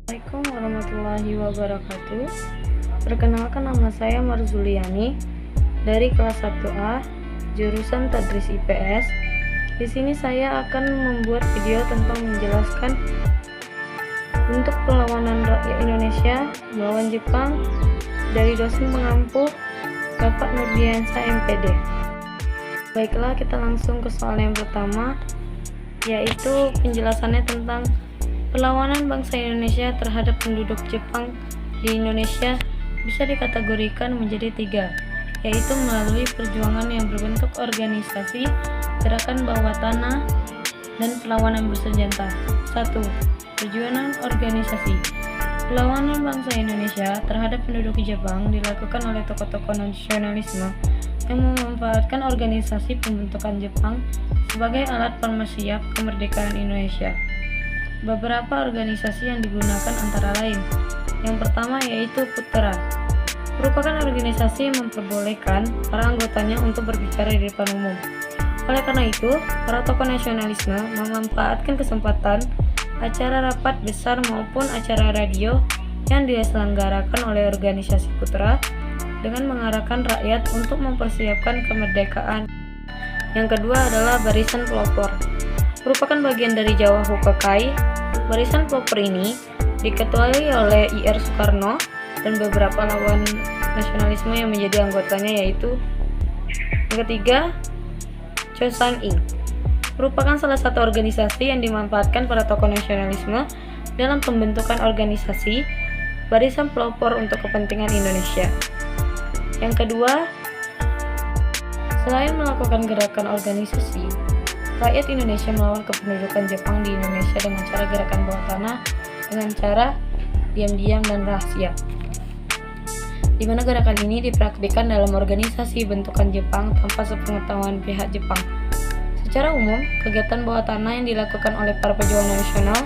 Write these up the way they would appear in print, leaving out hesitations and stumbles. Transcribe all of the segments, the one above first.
Assalamualaikum warahmatullahi wabarakatuh. Perkenalkan, nama saya Marzuliani dari kelas 1A jurusan Tadris IPS. Di sini saya akan membuat video tentang menjelaskan bentuk perlawanan rakyat Indonesia melawan Jepang dari dosen pengampu Bapak Nurdiansyah MPD. Baiklah, kita langsung ke soal yang pertama, yaitu penjelasannya tentang perlawanan bangsa Indonesia terhadap penduduk Jepang di Indonesia bisa dikategorikan menjadi 3, yaitu melalui perjuangan yang berbentuk organisasi, gerakan bawah tanah, dan perlawanan bersenjata. 1. Perjuangan organisasi. Perlawanan bangsa Indonesia terhadap penduduk Jepang dilakukan oleh tokoh-tokoh nasionalisme yang memanfaatkan organisasi pembentukan Jepang sebagai alat pemersiap kemerdekaan Indonesia. Beberapa organisasi yang digunakan antara lain: yang pertama yaitu Putera, merupakan organisasi yang memperbolehkan para anggotanya untuk berbicara di depan umum. Oleh karena itu, para tokoh nasionalisme memanfaatkan kesempatan acara rapat besar maupun acara radio yang diselenggarakan oleh organisasi Putera dengan mengarahkan rakyat untuk mempersiapkan kemerdekaan. Yang kedua adalah Barisan Pelopor, merupakan bagian dari Jawa Hukakai. Barisan Pelopor ini diketuai oleh I.R. Soekarno dan beberapa lawan nasionalisme yang menjadi anggotanya, yaitu yang ketiga Cho Sang-ing, merupakan salah satu organisasi yang dimanfaatkan para tokoh nasionalisme dalam pembentukan organisasi Barisan Pelopor untuk kepentingan Indonesia. Yang kedua, selain melakukan gerakan organisasi, rakyat Indonesia melawan kependudukan Jepang di Indonesia dengan cara gerakan bawah tanah, dengan cara diam-diam dan rahasia, di mana gerakan ini dipraktikkan dalam organisasi bentukan Jepang tanpa sepengetahuan pihak Jepang. Secara umum, kegiatan bawah tanah yang dilakukan oleh para pejuang nasional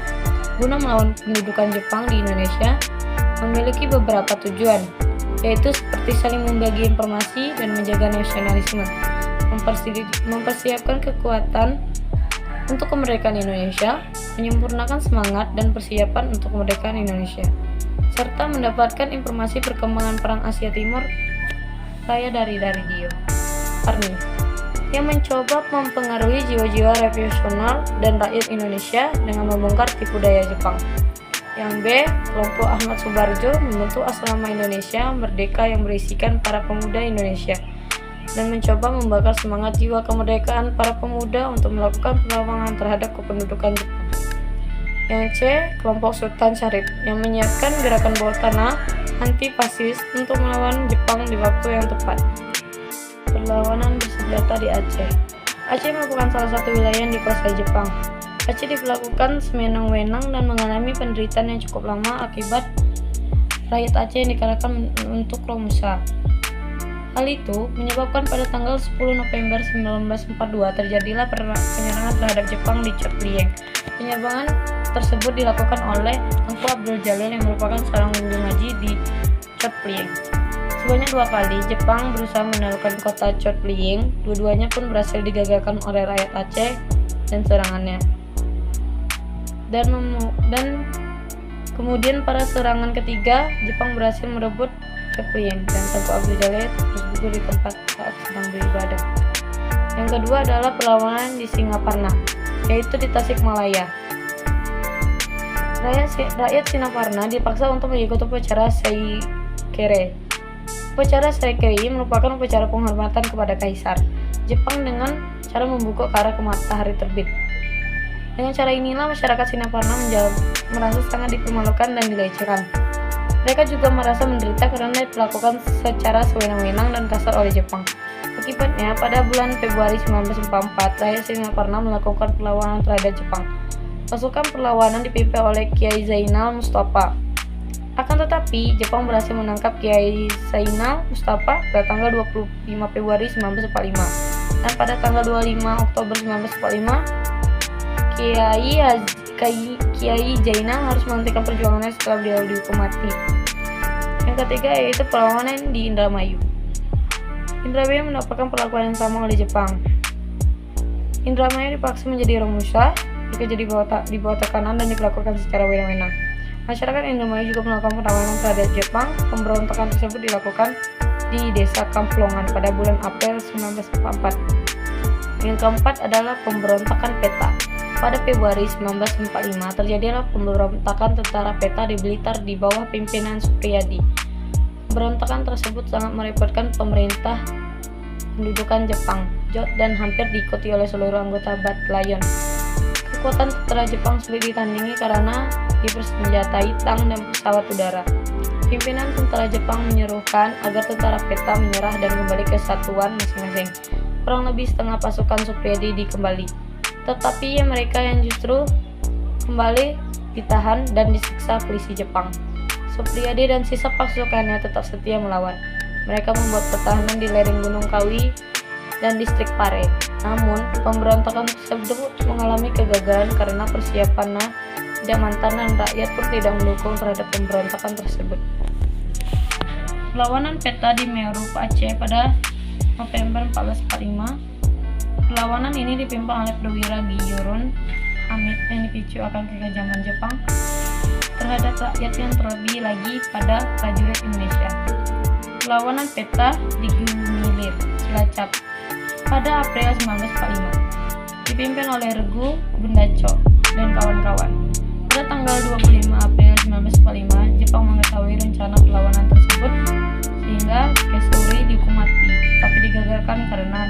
guna melawan pendudukan Jepang di Indonesia memiliki beberapa tujuan, yaitu seperti saling membagi informasi dan menjaga nasionalisme, mempersiapkan kekuatan untuk kemerdekaan Indonesia, menyempurnakan semangat dan persiapan untuk kemerdekaan Indonesia, serta mendapatkan informasi perkembangan perang Asia Timur Raya dari radio Army, yang mencoba mempengaruhi jiwa-jiwa revolusioner dan rakyat Indonesia dengan membongkar tipu daya Jepang. Yang B, kelompok Ahmad Subarjo membentuk Asrama Indonesia Merdeka yang berisikan para pemuda Indonesia dan mencoba membakar semangat jiwa kemerdekaan para pemuda untuk melakukan perlawanan terhadap kependudukan Jepang. Yang C, kelompok Sultan Syarif yang menyiapkan gerakan bawah tanah anti-fasis untuk melawan Jepang di waktu yang tepat. Perlawanan bersenjata di Aceh. Aceh merupakan salah satu wilayah yang dikuasai Jepang. Aceh diperlakukan sewenang-wenang dan mengalami penderitaan yang cukup lama akibat rakyat Aceh yang dikerahkan untuk Romusa. Hal itu menyebabkan pada tanggal 10 November 1942 terjadilah penyerangan terhadap Jepang di Chot Lieng. Penyerangan tersebut dilakukan oleh Tengku Abdul Jalil yang merupakan seorang guru ngaji di Chot Lieng. Sebanyak 2 kali Jepang berusaha menaklukkan kota Chot Lieng, dua-duanya pun berhasil digagalkan oleh rakyat Aceh dan serangannya. Dan kemudian pada serangan ketiga, Jepang berhasil merebut Chot Lieng dan Tengku Abdul Jalil terus gugur di tempat saat sedang beribadah. Yang kedua adalah perlawanan di Singaparna, yaitu di Tasikmalaya. Rakyat Singaparna dipaksa untuk mengikuti upacara Seikere. Upacara Seikere merupakan upacara penghormatan kepada Kaisar Jepang dengan cara membungkuk ke arah matahari terbit. Dengan cara inilah masyarakat Singaparna merasa sangat dipermalukan dan dilecehkan. Mereka juga merasa menderita karena diperlakukan secara sewenang-wenang dan kasar oleh Jepang. Akibatnya, pada bulan Februari 1944, rakyat Singaparna melakukan perlawanan terhadap Jepang. Pasukan perlawanan dipimpin oleh Kiai Zainal Mustafa. Akan tetapi, Jepang berhasil menangkap Kiai Zainal Mustafa pada tanggal 25 Februari 1945. Dan pada tanggal 25 Oktober 1945, Kiai Zainal harus menghentikan perjuangannya setelah beliau dihukum mati. Yang ketiga yaitu perlawanan di Indramayu. Indramayu mendapatkan perlakuan yang sama oleh Jepang. Indramayu dipaksa menjadi Romusa, jika jadi di bawah tekanan dan diperlakukan secara wenang-wenang. Masyarakat Indomayu juga melakukan perlawanan terhadap Jepang. Pemberontakan tersebut dilakukan di Desa Kamplongan pada bulan April 1944. Yang keempat adalah pemberontakan PETA. Pada Februari 1945 terjadilah pemberontakan tentara PETA di Blitar di bawah pimpinan Supriyadi. Pemberontakan tersebut sangat merepotkan pemerintah pendudukan Jepang dan hampir diikuti oleh seluruh anggota Battalion. Kekuatan tentara Jepang sulit ditandingi karena dipersenjatai tank dan pesawat udara. Pimpinan tentara Jepang menyuruhkan agar tentara PETA menyerah dan kembali ke satuan masing-masing. Kurang lebih setengah pasukan Supriyadi dikembali, tetapi mereka yang justru kembali ditahan dan disiksa polisi Jepang. Supriyadi dan sisa pasukannya tetap setia melawan. Mereka membuat pertahanan di lereng Gunung Kawi dan distrik Pare. Namun, pemberontakan tersebut mengalami kegagalan karena persiapannya tidak matang dan rakyat pun tidak mendukung terhadap pemberontakan tersebut. Perlawanan PETA di Meru, Aceh pada November 1445. Perlawanan ini dipimpin oleh perwira Giyurun Hamid yang dipicu akan kekejaman Jepang terhadap rakyat yang terlebih lagi pada prajurit Indonesia. Perlawanan PETA di Gumilir, Cilacap pada April 1945 dipimpin oleh Regu Gundaco dan kawan-kawan. Pada tanggal 25 April 1945, Jepang mengetahui rencana perlawanan tersebut sehingga Kesuri dihukum mati, tapi digagalkan karena